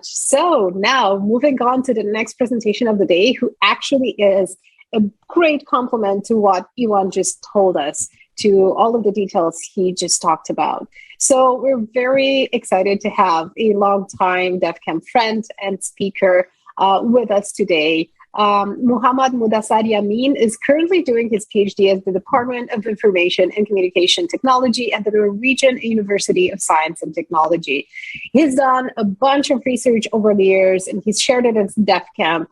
So now moving on to the next presentation of the day, who actually is a great complement to what Ivan just told us, to all of the details he just talked about. So we're very excited to have a longtime DefCamp friend and speaker with us today. Muhammad Mudassar Yamin is currently doing his PhD at the Department of Information and Communication Technology at the Norwegian University of Science and Technology. He's done a bunch of research over the years, and he's shared it at DefCamp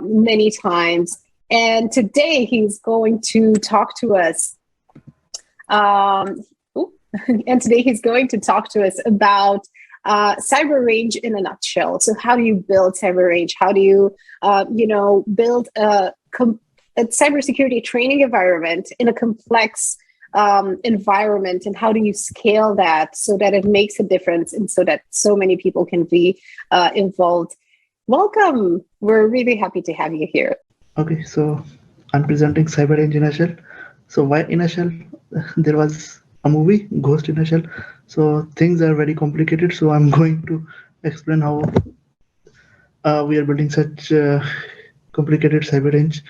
many times. And today he's going to talk to us. And today he's going to talk to us about cyber range in a nutshell. So how do you build cyber range? How do you, build a cybersecurity training environment in a complex environment? And how do you scale that so that it makes a difference and so that so many people can be involved? Welcome. We're really happy to have you here. Okay, so I'm presenting cyber range in a shell. So why in a shell? There was a movie, Ghost in a Shell. So things are very complicated. So I'm going to explain how we are building such complicated cyber range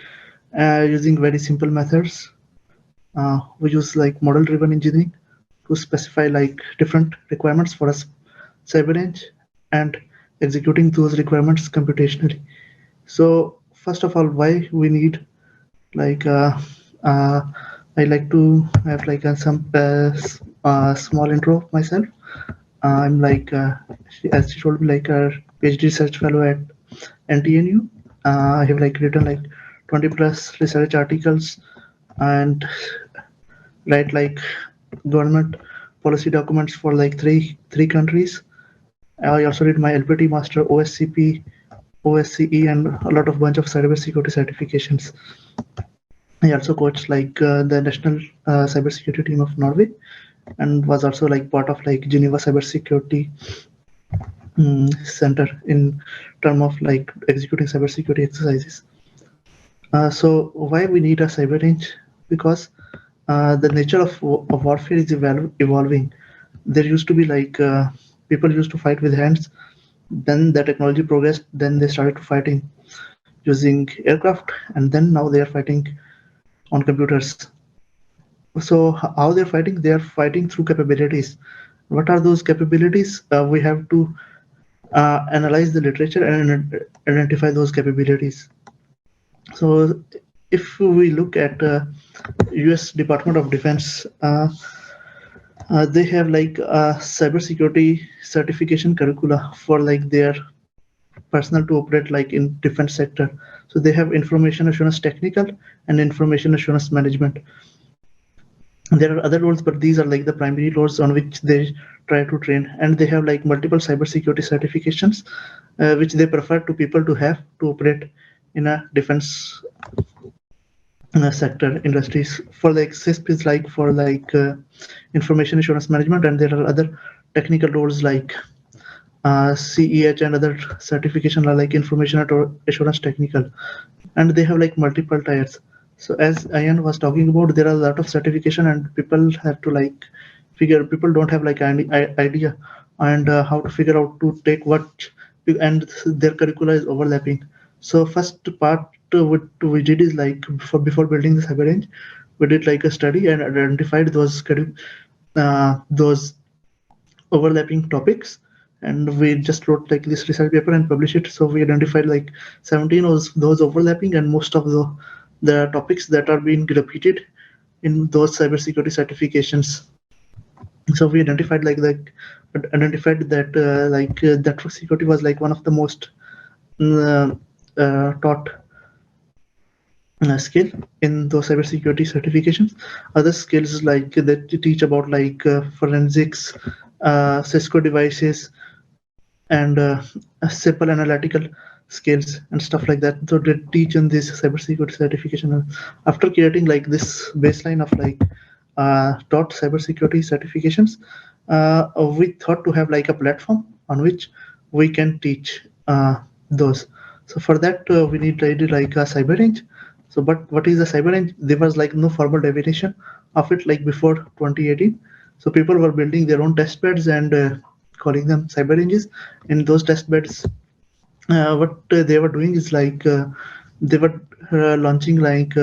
using very simple methods. We use like model-driven engineering to specify like different requirements for a cyber range and executing those requirements computationally. So first of all, why we need like I like to have like some small intro of myself. I'm like, as she told me, like a PhD research fellow at NTNU. I have like written like 20 plus research articles and write like government policy documents for like three countries. I also did my LPT master, OSCP, OSCE, and a lot of bunch of cybersecurity certifications. I also coached like the national cybersecurity team of Norway, and was also like part of like Geneva Cybersecurity Center in term of like executing cybersecurity exercises. So why we need a cyber range? Because the nature of warfare is evolving. There used to be like people used to fight with hands. Then the technology progressed. Then they started fighting using aircraft, and then now they are fighting on computers. So how they're fighting? They are fighting through capabilities. What are those capabilities? We have to analyze the literature and identify those capabilities. So if we look at US Department of Defense, they have like a cybersecurity certification curricula for like their personnel to operate like in defense sector. So they have information assurance technical and information assurance management. There are other roles, but these are like the primary roles on which they try to train, and they have like multiple cybersecurity certifications, which they prefer to people to have to operate in a defense sector industries. For like CISP is like for like information assurance management, and there are other technical roles like CEH and other certification are like information assurance technical, and they have like multiple tiers. So as Ayan was talking about, there are a lot of certification, and people have to like people don't have like any idea and how to figure out to take what, and their curricula is overlapping. So first part what we did is like before building the cyber range, we did like a study and identified those overlapping topics, and we just wrote like this research paper and published it. So we identified like 17 of those overlapping, and most of the topics that are being repeated in those cybersecurity certifications. So we identified that network security was like one of the most taught skill in those cybersecurity certifications. Other skills like that teach about like forensics, Cisco devices, and simple analytical skills and stuff like that. So they teach in this cybersecurity certification. After creating like this baseline of like taught cybersecurity certifications, we thought to have like a platform on which we can teach those. So for that we need like a cyber range. So but what is a cyber range? There was like no formal definition of it like before 2018. So people were building their own test beds and calling them cyber ranges. In those test beds, what they were doing is like they were launching like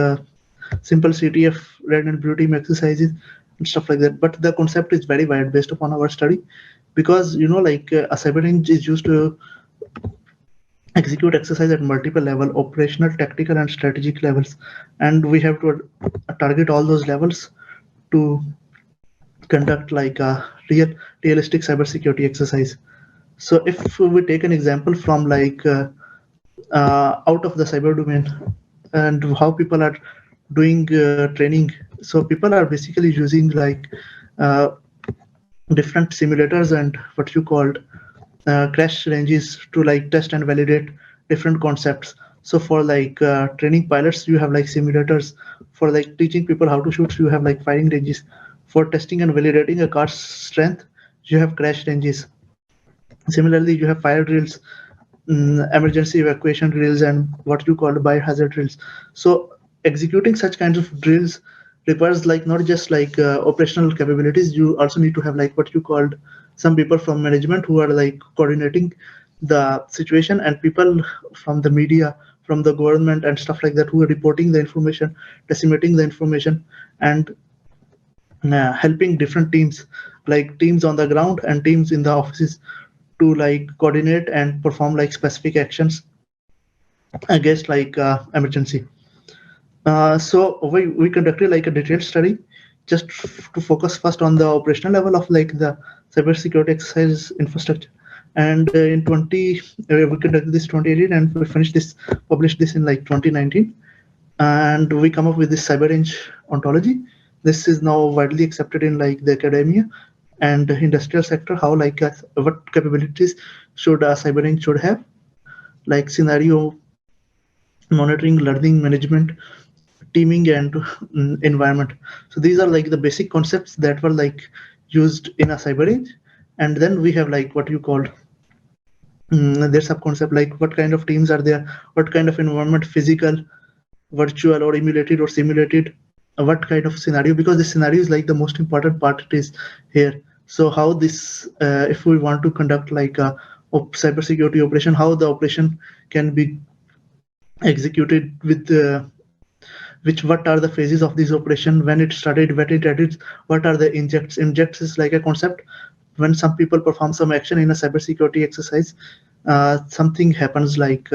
simple CTF, red and blue team exercises and stuff like that. But the concept is very wide based upon our study, because like a cyber range is used to execute exercise at multiple level, operational, tactical, and strategic levels, and we have to target all those levels to conduct like a realistic cybersecurity exercise. So if we take an example from like out of the cyber domain and how people are doing training, so people are basically using like uh, different simulators and what you called crash ranges to like test and validate different concepts. So for like training pilots, you have like simulators. For like teaching people how to shoot, you have like firing ranges. For testing and validating a car's strength, you have crash ranges. Similarly, you have fire drills, emergency evacuation drills, and what you call biohazard drills. So executing such kinds of drills requires like not just like operational capabilities. You also need to have like what you called some people from management who are like coordinating the situation, and people from the media, from the government and stuff like that, who are reporting the information, disseminating the information, and helping different teams, like teams on the ground and teams in the offices, to like coordinate and perform like specific actions against like emergency. So we conducted like a detailed study just to focus first on the operational level of like the cybersecurity exercise infrastructure. And in 20, we conducted this 2018, and we finished this, published this in like 2019. And we come up with this cyber range ontology. This is now widely accepted in like the academia and the industrial sector, how like what capabilities should a cyber range should have, like scenario monitoring, learning management, teaming, and environment. So these are like the basic concepts that were like used in a cyber range. And then we have like what you call their sub-concept, like what kind of teams are there, what kind of environment, physical, virtual, or emulated or simulated, what kind of scenario, because the scenario is like the most important part it is here. So how this if we want to conduct like a cybersecurity operation, how the operation can be executed with what are the phases of this operation, when it started, when it ended, what are the injects. Injects is like a concept when some people perform some action in a cybersecurity exercise, something happens like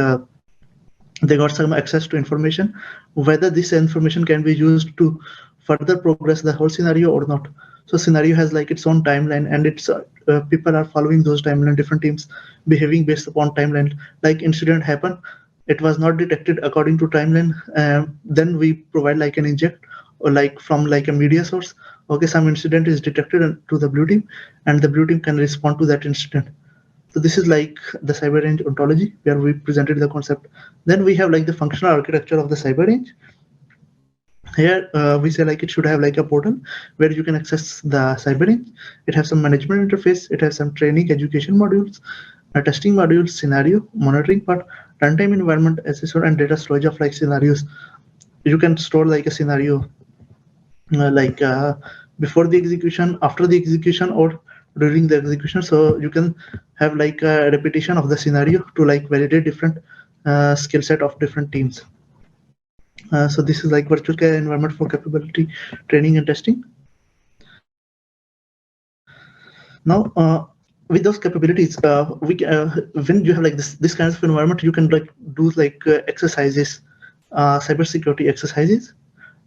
they got some access to information, whether this information can be used to further progress the whole scenario or not. So scenario has like its own timeline, and it's people are following those timeline, different teams behaving based upon timeline. Like incident happened, it was not detected according to timeline, then we provide like an inject or like from like a media source. Okay, some incident is detected to the blue team, and the blue team can respond to that incident. So this is like the cyber range ontology where we presented the concept. Then we have like the functional architecture of the cyber range. Here we say like it should have like a portal where you can access the cyber range. It has some management interface. It has some training, education modules, testing modules, scenario monitoring part, runtime environment assessor, and data storage of like scenarios. You can store like a scenario like before the execution, after the execution, or during the execution. So you can have like a repetition of the scenario to like validate different skill set of different teams. So this is like virtual care environment for capability training and testing. Now with those capabilities, when you have like this kind of environment, you can like do like exercises, cybersecurity exercises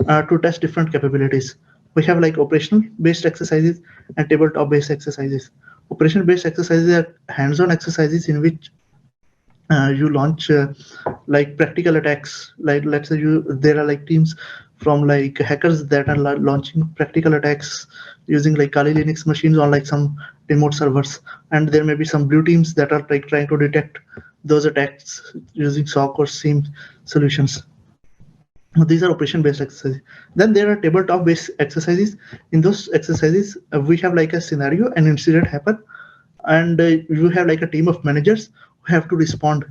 to test different capabilities. We have like operational based exercises and tabletop based exercises. Operational based exercises are hands-on exercises in which you launch like practical attacks. Like let's say there are like teams from like hackers that are launching practical attacks using like Kali Linux machines on like some remote servers, and there may be some blue teams that are like trying to detect those attacks using SOC or SIEM solutions. These are operation-based exercises. Then there are tabletop-based exercises. In those exercises, we have like a scenario, an incident happen, and you have like a team of managers who have to respond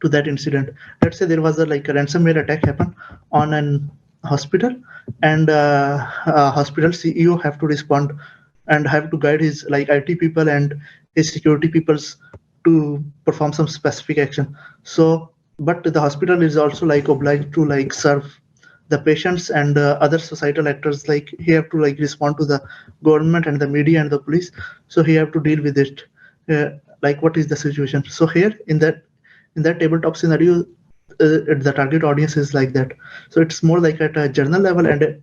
to that incident. Let's say there was like a ransomware attack happen on an hospital, and hospital CEO have to respond and have to guide his like IT people and his security peoples to perform some specific action. So, but the hospital is also like obliged to like serve the patients and other societal actors. Like he have to like respond to the government and the media and the police. So he have to deal with it. Like what is the situation? So here in that tabletop scenario, the target audience is like that. So it's more like at a journal level, and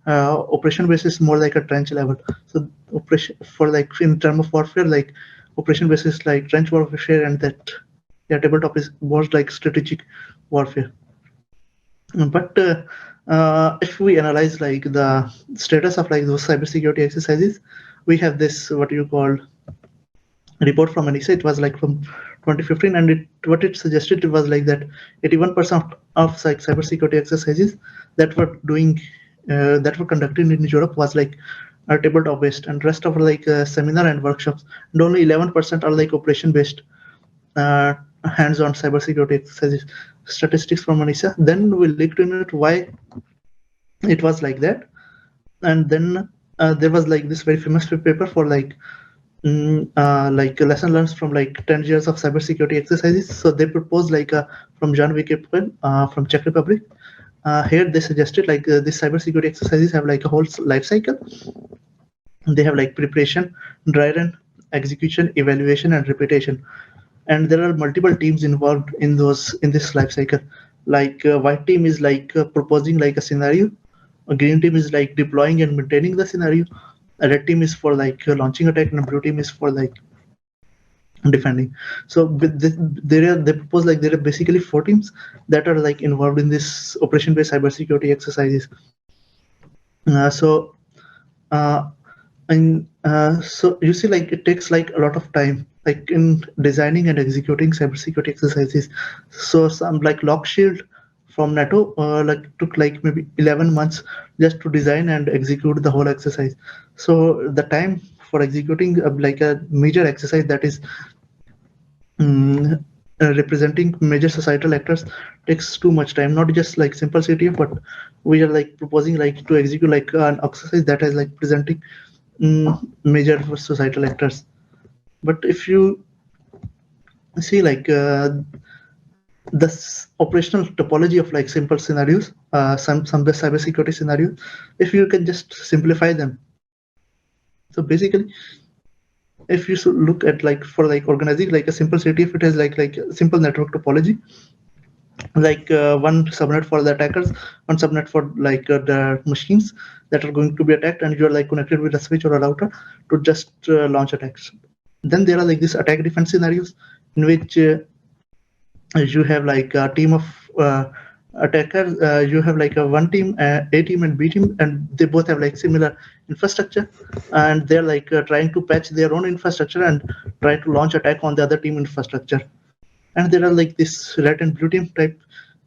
operation basis more like a trench level. So operation for like in term of warfare, like operation basis like trench warfare, and that yeah, tabletop is more like strategic warfare. But if we analyze like the status of like those cybersecurity exercises, we have this what you call report from ANISA. It was like from 2015, and what it suggested was like that 81% of like cybersecurity exercises that were doing that were conducted in Europe was like tabletop based, and rest of like seminar and workshops, and only 11% are like operation based uh, hands-on cybersecurity exercises. Statistics from ANISA. Then we looked in it why it was like that, and then there was like this very famous paper for like lesson learned from like 10 years of cybersecurity exercises. So they proposed like from John Wickepel from Czech Republic. Here they suggested like these cybersecurity exercises have like a whole life cycle. They have like preparation, dry run, execution, evaluation, and repetition. And there are multiple teams involved in those in this life cycle. Like white team is like proposing like a scenario. A green team is like deploying and maintaining the scenario. A red team is for like launching attack, and a blue team is for like defending. So with this, they propose like there are basically 4 teams that are like involved in this operation-based cybersecurity exercises. So so you see like it takes like a lot of time like in designing and executing cybersecurity exercises. So some like Lock Shield from NATO like took like maybe 11 months just to design and execute the whole exercise. So the time for executing like a major exercise that is representing major societal actors takes too much time. Not just like simple CTF, but we are like proposing like to execute like an exercise that is like presenting major societal actors. But if you see like this operational topology of like simple scenarios, some best cybersecurity scenarios, if you can just simplify them. So basically, if you should look at like for like organizing like a simple CTF, it has like a simple network topology, like one subnet for the attackers, one subnet for like the machines that are going to be attacked, and you're like connected with a switch or a router to just launch attacks. Then there are like these attack defense scenarios in which you have like a team of attackers. You have like a one team, A team and B team, and they both have like similar infrastructure, and they're like trying to patch their own infrastructure and try to launch attack on the other team infrastructure. And there are like this red and blue team type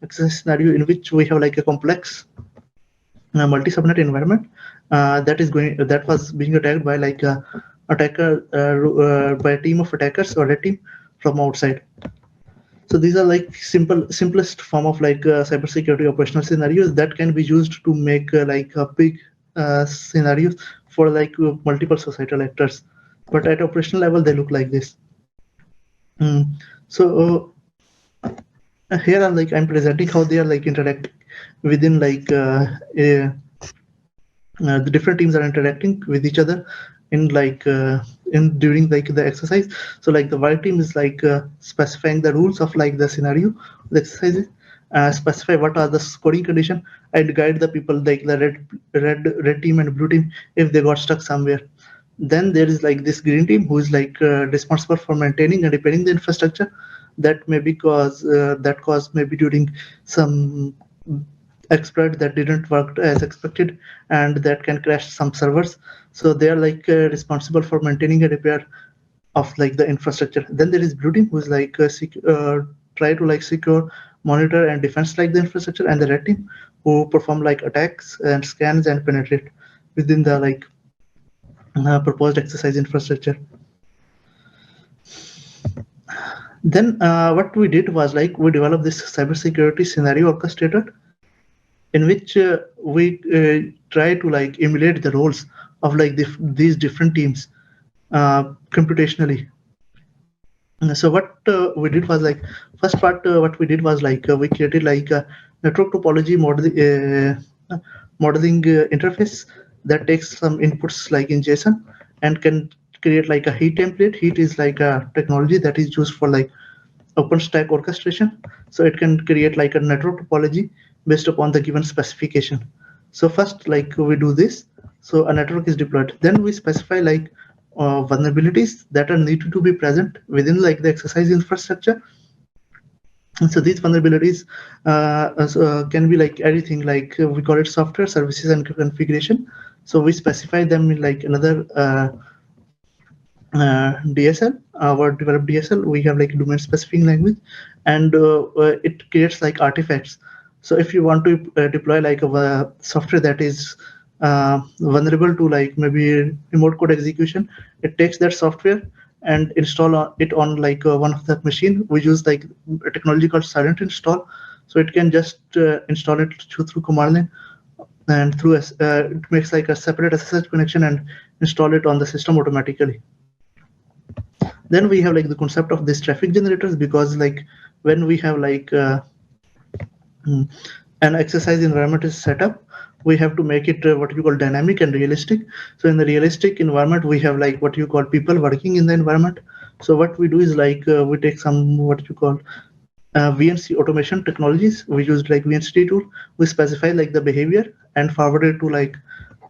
exercise scenario in which we have like a complex multi-subnet environment that was being attacked by like a attacker by a team of attackers or a team from outside. So these are like simplest form of like cybersecurity operational scenarios that can be used to make like a big scenarios for like multiple societal actors. But at operational level, they look like this. So here I'm presenting how they are like interacting within like the different teams are interacting with each other in like in during like the exercise. So like the white team is like specifying the rules of like the scenario, the exercises, specify what are the scoring condition, and guide the people like the red team and blue team if they got stuck somewhere. Then there is like this green team who is like responsible for maintaining and repairing the infrastructure that may be caused maybe during some exploit that didn't work as expected, and that can crash some servers. So they are like responsible for maintaining a repair of like the infrastructure. Then there is blue team who is like try to like secure, monitor, and defense like the infrastructure, and the red team who perform like attacks and scans and penetrate within the like proposed exercise infrastructure. Then what we did was like we developed this cybersecurity scenario orchestrator in which we try to like emulate the roles of like these different teams computationally. So what we did was like, first part what we did was like we created like a network topology modeling interface that takes some inputs like in JSON and can create like a heat template. Heat is like a technology that is used for like OpenStack orchestration. So it can create like a network topology based upon the given specification. So first, like we do this. So a network is deployed. Then we specify like vulnerabilities that are needed to be present within like the exercise infrastructure. And so these vulnerabilities can be like anything, like we call it software services and configuration. So we specify them in like another DSL, our developed DSL. We have like domain specific language, and it creates like artifacts. So if you want to deploy like a software that is vulnerable to like maybe remote code execution, it takes that software and install it on like one of the machine. We use like a technology called silent install. So it can just install it through command line, and through it makes like a separate SSH connection and install it on the system automatically. Then we have like the concept of these traffic generators, because like when we have like an exercise environment is set up, we have to make it what you call dynamic and realistic. So in the realistic environment, we have like what you call people working in the environment. So what we do is like we take some what you call VNC automation technologies. We use like VNC tool. We specify like the behavior and forward it to like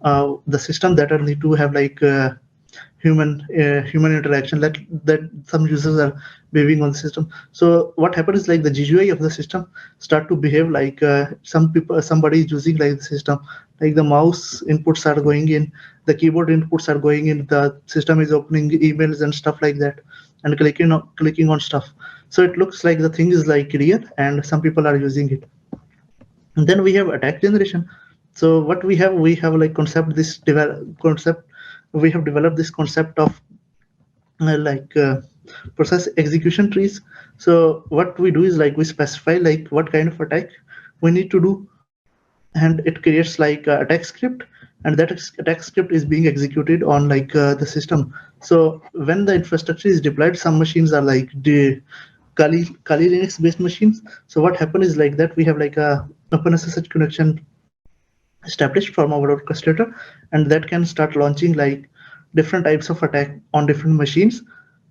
the system that are need to have like human interaction, that some users are behaving on the system. So what happens is like the GUI of the system start to behave like somebody is using like the system, like the mouse inputs are going in, the keyboard inputs are going in, the system is opening emails and stuff like that, and clicking on stuff. So it looks like the thing is like real and some people are using it. And then we have attack generation. So what we have like we have developed this concept of process execution trees. So what we do is like we specify like what kind of attack we need to do, and it creates like attack script, and that attack script is being executed on like the system. So when the infrastructure is deployed, some machines are like the Kali Linux based machines. So what happens is like that we have like a OpenSSH connection established from our orchestrator, and that can start launching like different types of attack on different machines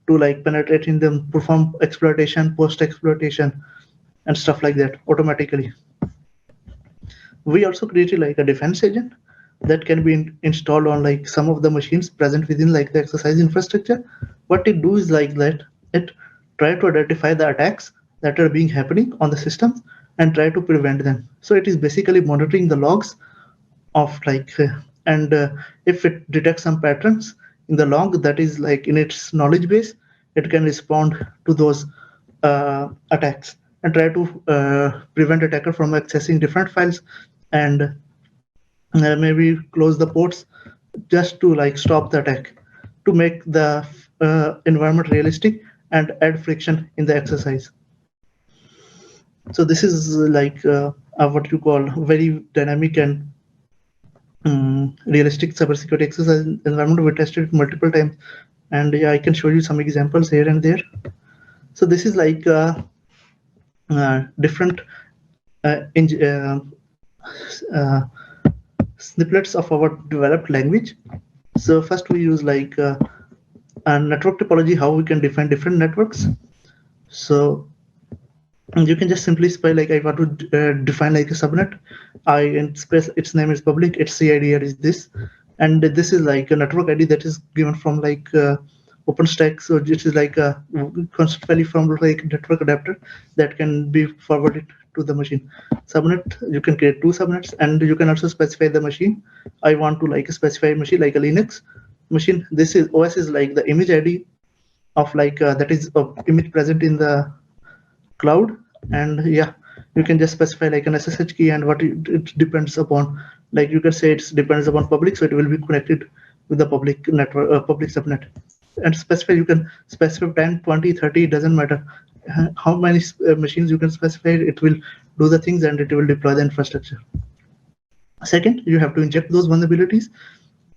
to like penetrate in them, perform exploitation, post exploitation, and stuff like that automatically. We also created like a defense agent that can be installed on like some of the machines present within like the exercise infrastructure. What it do is like that it try to identify the attacks that are being happening on the systems and try to prevent them. So it is basically monitoring the logs of like and if it detects some patterns in the log that is like in its knowledge base, it can respond to those attacks and try to prevent attacker from accessing different files, and maybe close the ports just to like stop the attack, to make the environment realistic and add friction in the exercise. So this is like what you call very dynamic and realistic cybersecurity exercise environment. We tested it multiple times, and yeah, I can show you some examples here and there. So this is like different snippets of our developed language. So first we use like a network topology, how we can define different networks. So you can just simply specify like I want to define like a subnet. I express its name is public, its CID here is this, and this is like a network ID that is given from like OpenStack. So it is like a conceptually from like network adapter that can be forwarded to the machine. Subnet, you can create two subnets, and you can also specify the machine. I want to like specify a machine like a Linux machine. This is OS is like the image ID of like that is image present in the cloud, and yeah, you can just specify like an SSH key and what it depends upon. Like you can say it depends upon public, so it will be connected with the public network, public subnet. And specify, you can specify 10, 20, 30, it doesn't matter how many machines you can specify. It will do the things and it will deploy the infrastructure. Second, you have to inject those vulnerabilities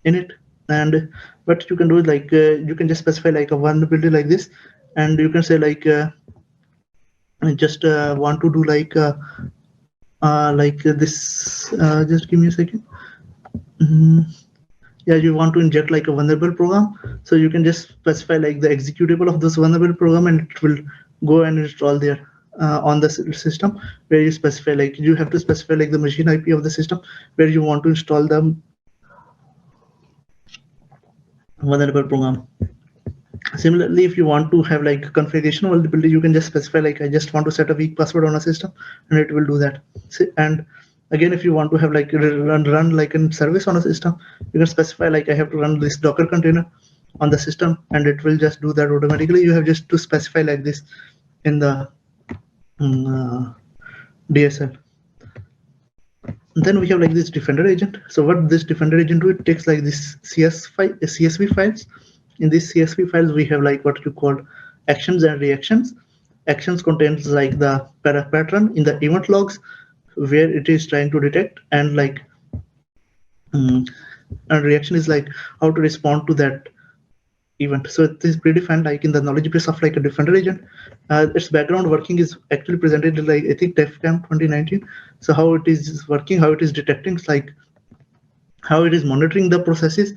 in it. And what you can do is like you can just specify like a vulnerability like this, and you can say like I just want to do like this. Just give me a second. Mm, yeah, you want to inject like a vulnerable program, so you can just specify like the executable of this vulnerable program, and it will go and install there on the system, where you specify like you have to specify like the machine IP of the system where you want to install the vulnerable program. Similarly, if you want to have like configuration vulnerability, you can just specify like I just want to set a weak password on a system, and it will do that. And again, if you want to have like run like a service on a system, you can specify like I have to run this Docker container on the system, and it will just do that automatically. You have just to specify like this in the DSL. Then we have like this Defender agent. So what this Defender agent do, it takes like this CSV files. In these CSV files, we have like what you call actions and reactions. Actions contains like the pattern in the event logs where it is trying to detect, and like and reaction is like how to respond to that event. So it is predefined like in the knowledge base of like a Defender agent. Its background working is actually presented in like I think DefCamp 2019. So how it is working, how it is detecting, like how it is monitoring the processes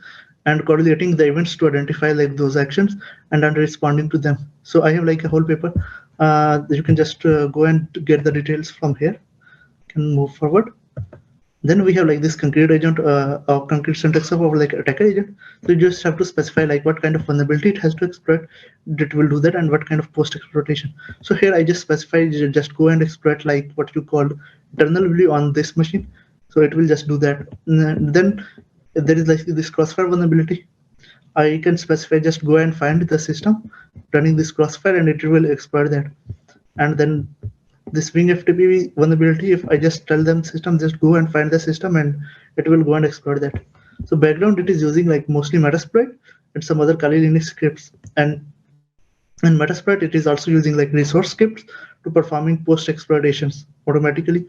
and correlating the events to identify like those actions and then responding to them. So I have like a whole paper. You can just go and get the details from here. Can move forward. Then we have like this concrete agent or concrete syntax of our like attacker agent. So you just have to specify like what kind of vulnerability it has to exploit, it will do that, and what kind of post exploitation. So here I just specify just go and exploit like what you call internal view on this machine. So it will just do that. Then there is like this crossfire vulnerability. I can specify just go and find the system running this crossfire, and it will exploit that. And then this wing FTP vulnerability, if I just tell them system just go and find the system, and it will go and exploit that. So background it is using like mostly Metasploit and some other Kali Linux scripts, and in Metasploit it is also using like resource scripts to performing post exploitations automatically.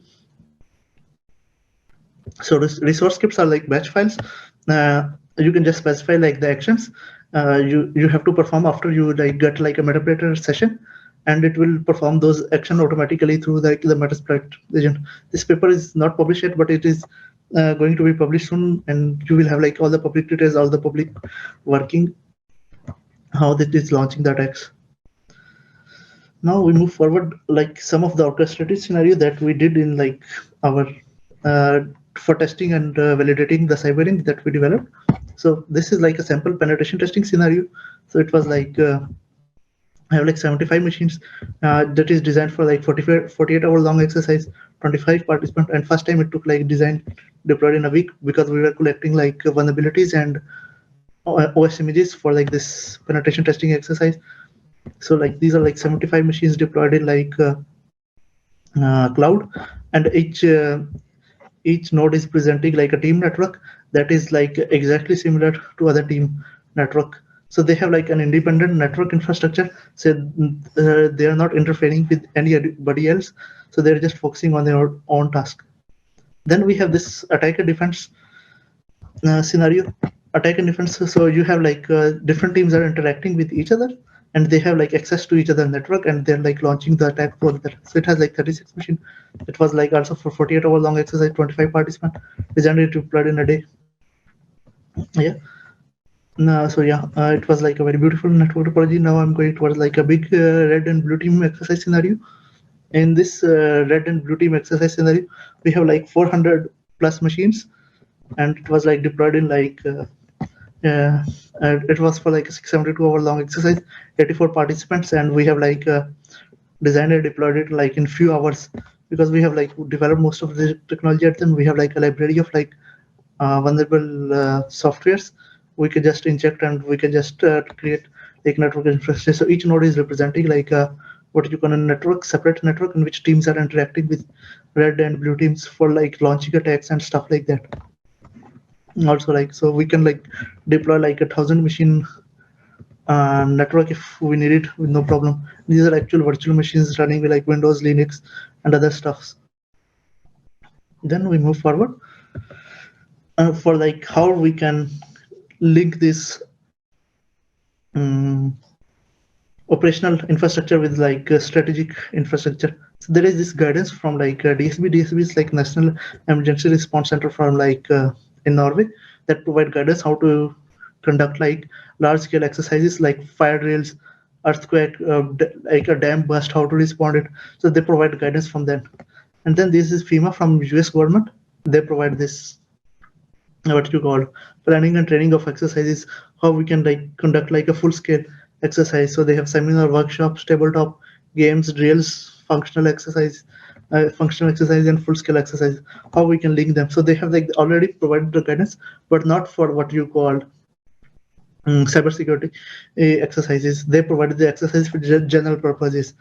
So resource scripts are like batch files. You can just specify like the actions you have to perform after you like get like a Metasploiter session, and it will perform those action automatically through the Metasploit agent. This paper is not published yet, but it is going to be published soon, and you will have like all the public details, all the public working, how that is launching the attacks. Now we move forward like some of the orchestrated scenario that we did in like our for testing and validating the cybering that we developed. So this is like a sample penetration testing scenario. So it was like I have like 75 machines that is designed for like 48-hour long exercise, 25 participants, and first time it took like design deployed in a week, because we were collecting like vulnerabilities and OS images for like this penetration testing exercise. So like these are like 75 machines deployed in like cloud, and each node is presenting like a team network that is like exactly similar to other team network. So they have like an independent network infrastructure. So they are not interfering with anybody else. So they're just focusing on their own task. Then we have this attacker defense scenario. Attack and defense. So you have like different teams are interacting with each other, and they have like access to each other network, and they're like launching the attack for that. So it has like 36 machine. It was like also for 48-hour long exercise, 25 participant, designed it deployed in a day. Yeah. So yeah, it was like a very beautiful network topology. Now I'm going towards like a big red and blue team exercise scenario. In this red and blue team exercise scenario, we have like 400 plus machines, and it was like deployed in like it was for like a 672-hour long exercise, 84 participants, and we have like designed and deployed it like in few hours, because we have like developed most of the technology at them. We have like a library of like vulnerable softwares we can just inject, and we can just create like network infrastructure. So each node is representing like what you call a network, separate network, in which teams are interacting with red and blue teams for like launching attacks and stuff like that. Also like, so we can like deploy like 1,000 machine network if we need it with no problem. These are actual virtual machines running with like Windows, Linux, and other stuffs. Then we move forward for like how we can link this operational infrastructure with like strategic infrastructure. So there is this guidance from like DSB. DSB is like National Emergency Response Center from like in Norway, that provide guidance how to conduct like large scale exercises like fire drills, earthquake, like a dam burst, how to respond it. So they provide guidance from that. And then this is FEMA from US government. They provide this what you call planning and training of exercises, how we can like conduct like a full scale exercise. So they have seminar, workshops, tabletop games, drills, functional exercise and full scale exercise, how we can link them. So they have like already provided the guidance, but not for what you call cybersecurity exercises. They provided the exercise for general purposes.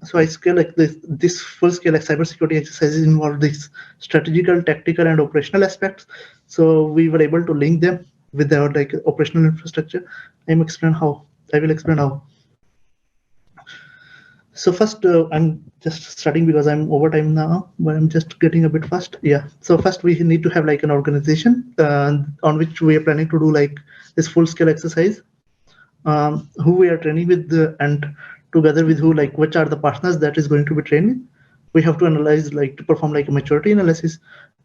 So I scale like this full scale like cybersecurity exercises involve these strategical, tactical, and operational aspects. So we were able to link them with our like operational infrastructure. I will explain how. So first, I'm just starting because I'm over time now, but I'm just getting a bit fast. Yeah. So first, we need to have like an organization on which we are planning to do like this full scale exercise. Who we are training with, and together with who, like which are the partners that is going to be training. We have to analyze, like to perform like a maturity analysis,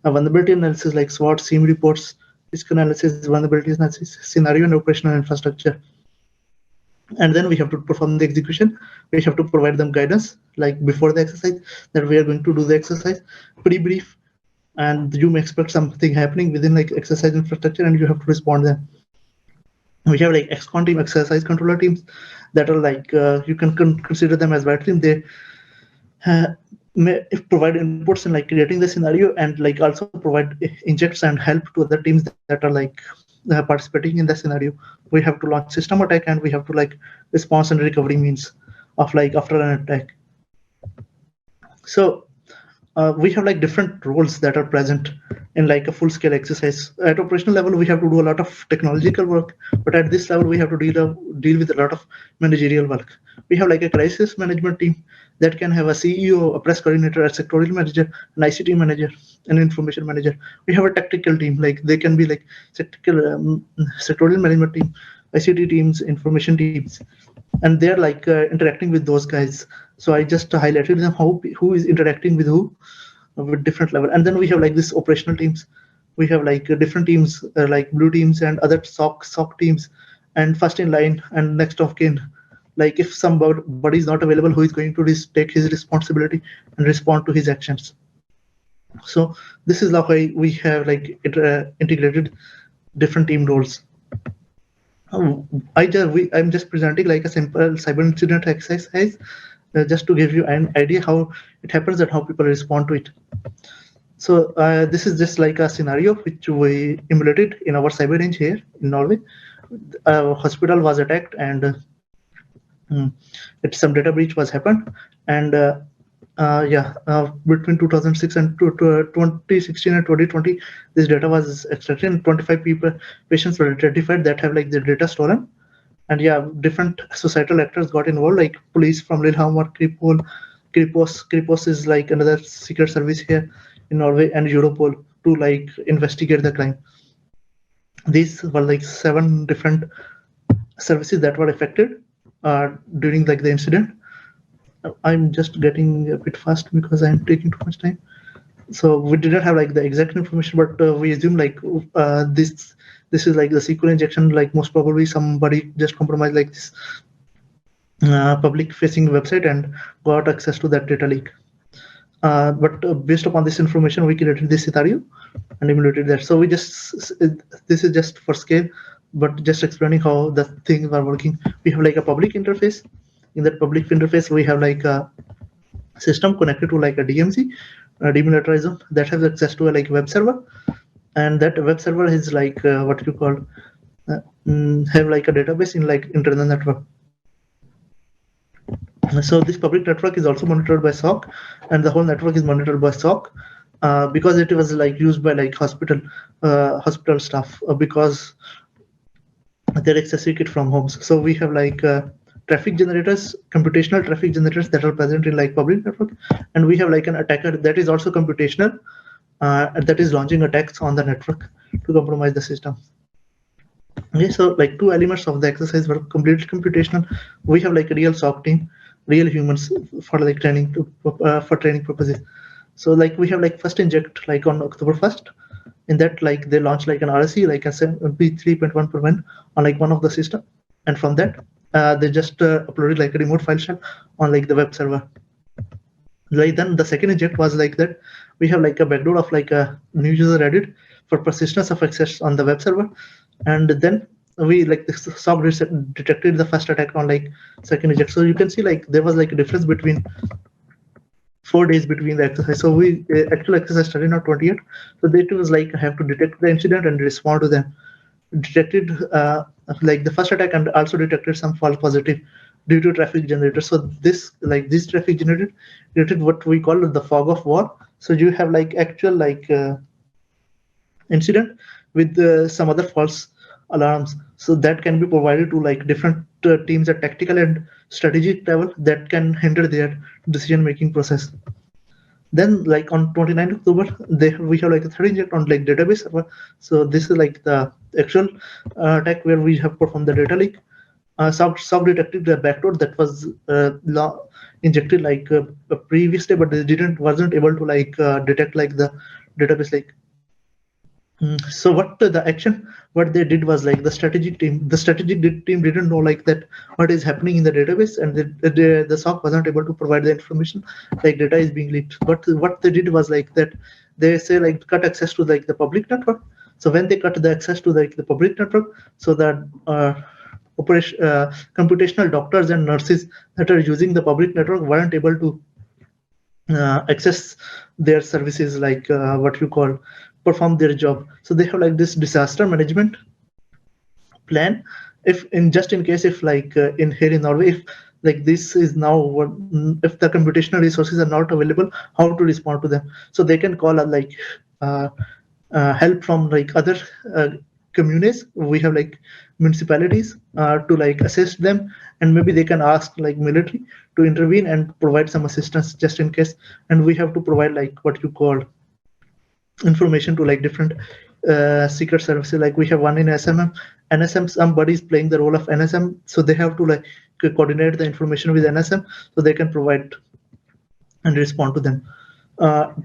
a vulnerability analysis like SWOT, SIEM reports, risk analysis, vulnerability analysis, scenario and operational infrastructure. And then we have to perform the execution. We have to provide them guidance like before the exercise that we are going to do the exercise, pre-brief, and you may expect something happening within like exercise infrastructure and you have to respond them. We have like XCON team, exercise controller teams, that are like you can consider them as white team. They may provide inputs in like creating the scenario and like also provide injects and help to other teams that are like participating in the scenario. We have to launch system attack and we have to like response and recovery means of like after an attack. So we have like different roles that are present in like a full-scale exercise. At operational level, we have to do a lot of technological work, but at this level, we have to deal with a lot of managerial work. We have like a crisis management team that can have a CEO, a press coordinator, a sectorial manager, an ICT manager, an information manager. We have a tactical team, like they can be like sectorial management team, ICT teams, information teams, and they're like interacting with those guys. So I just highlighted them who is interacting with who with different level. And then we have like this operational teams. We have like different teams like blue teams and other SOC teams, and first in line and next of kin. Like if somebody is not available, who is going to take his responsibility and respond to his actions. So this is how we have like integrated different team roles. I'm just presenting like a simple cyber incident exercise just to give you an idea how it happens and how people respond to it. So this is just like a scenario which we emulated in our cyber range here in Norway. A hospital was attacked and some data breach was happened, and between 2006 and 2016 and 2020, this data was extracted and 25 patients were identified that have like their data stolen. And yeah, different societal actors got involved, like police from Lillehammer, Kripos is like another secret service here in Norway, and Europol to like investigate the crime. These were like 7 different services that were affected during like the incident. I'm just getting a bit fast because I'm taking too much time. So we didn't have like the exact information, but we assume like this is like the SQL injection, like most probably somebody just compromised like this public facing website and got access to that data leak. But based upon this information, we created this scenario and emulated that. So this is just for scale, but just explaining how the things are working. We have like a public interface. In that public interface, we have like a system connected to like a DMZ, demilitarism, that has access to a like web server, and that web server is like what you call have like a database in like internal network. So this public network is also monitored by SOC, and the whole network is monitored by SOC because it was like used by like hospital staff because they're accessing it from homes. So we have like traffic generators, computational traffic generators that are present in like public network, and we have like an attacker that is also computational that is launching attacks on the network to compromise the system. Okay, so like two elements of the exercise were completely computational. We have like a real SOC team, real humans for like training for training purposes. So like we have like first inject like on October 1st. In that like they launched like an RSC like a P3.1 per min on like one of the system, and from that they just uploaded like a remote file shell on like the web server. Like then the second inject was like that we have like a backdoor of like a new user added for persistence of access on the web server, and then we like the SOC detected the first attack on like second inject. So you can see like there was like a difference between 4 days between the exercise. So we actual exercise started on 28th. So they too was like have to detect the incident and respond to them. Detected like the first attack and also detected some false positive due to traffic generator. So this traffic generated created what we call the fog of war. So you have like actual like incident with some other false alarms. So that can be provided to like different teams at tactical and strategic level that can hinder their decision making process. Then like on 29th October, we have like a third inject on like database server. So this is like the actual attack where we have performed the data leak. SOC detected the backdoor that was injected like a previous day, but they wasn't able to like detect like the database leak. So the action what they did was like the strategic team didn't know like that what is happening in the database, and the SOC wasn't able to provide the information like data is being leaked. But what they did was like that they say like cut access to like the public network. So when they cut the access to like the public network, so that computational doctors and nurses that are using the public network weren't able to access their services like what you call perform their job. So they have like this disaster management plan if in case if like in here in Norway, if like this is now what if the computational resources are not available, how to respond to them. So they can call like uh, help from like other communities. We have like municipalities to like assist them, and maybe they can ask like military to intervene and provide some assistance just in case. And we have to provide like what you call information to like different secret services. Like we have one in SMM. NSM, somebody is playing the role of NSM, so they have to like coordinate the information with NSM so they can provide and respond to them,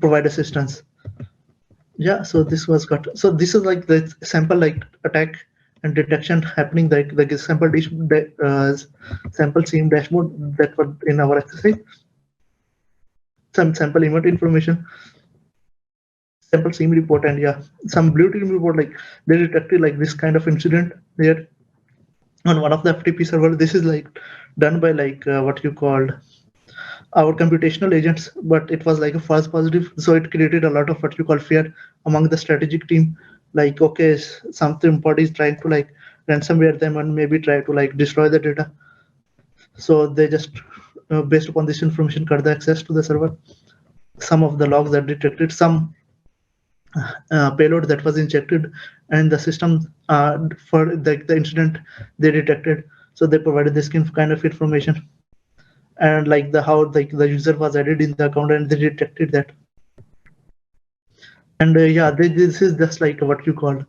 provide assistance. Yeah, so this was got. So this is like the sample like attack and detection happening like a sample seam dashboard that was in our exercise. Some sample event information, sample seam report, and yeah, some blue team report like they detected like this kind of incident there on one of the FTP server. This is like done by like what you called our computational agents, but it was like a false positive. So it created a lot of what you call fear among the strategic team. Like, okay, somebody is trying to like ransomware them and maybe try to like destroy the data. So they just, based upon this information, cut the access to the server. Some of the logs are detected, some payload that was injected, and the system for the incident they detected. So they provided this kind of information, and like how like the user was added in the account, and they detected that. And yeah, this is just like what you call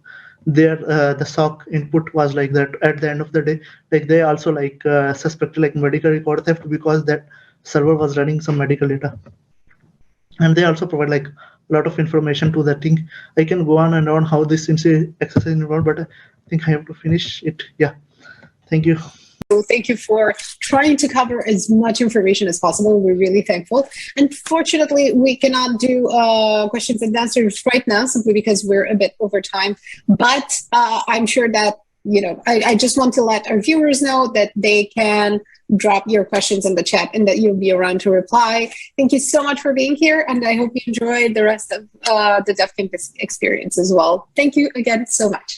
their the SOC input was like that. At the end of the day, like they also like suspected like medical record theft because that server was running some medical data. And they also provide like a lot of information to the thing. I can go on and on how this exercise involved, but I think I have to finish it. Yeah, thank you. Thank you for trying to cover as much information as possible. We're really thankful. Unfortunately, we cannot do questions and answers right now simply because we're a bit over time. But I'm sure that, you know, I just want to let our viewers know that they can drop your questions in the chat and that you'll be around to reply. Thank you so much for being here, and I hope you enjoyed the rest of the DefCamp experience as well. Thank you again so much.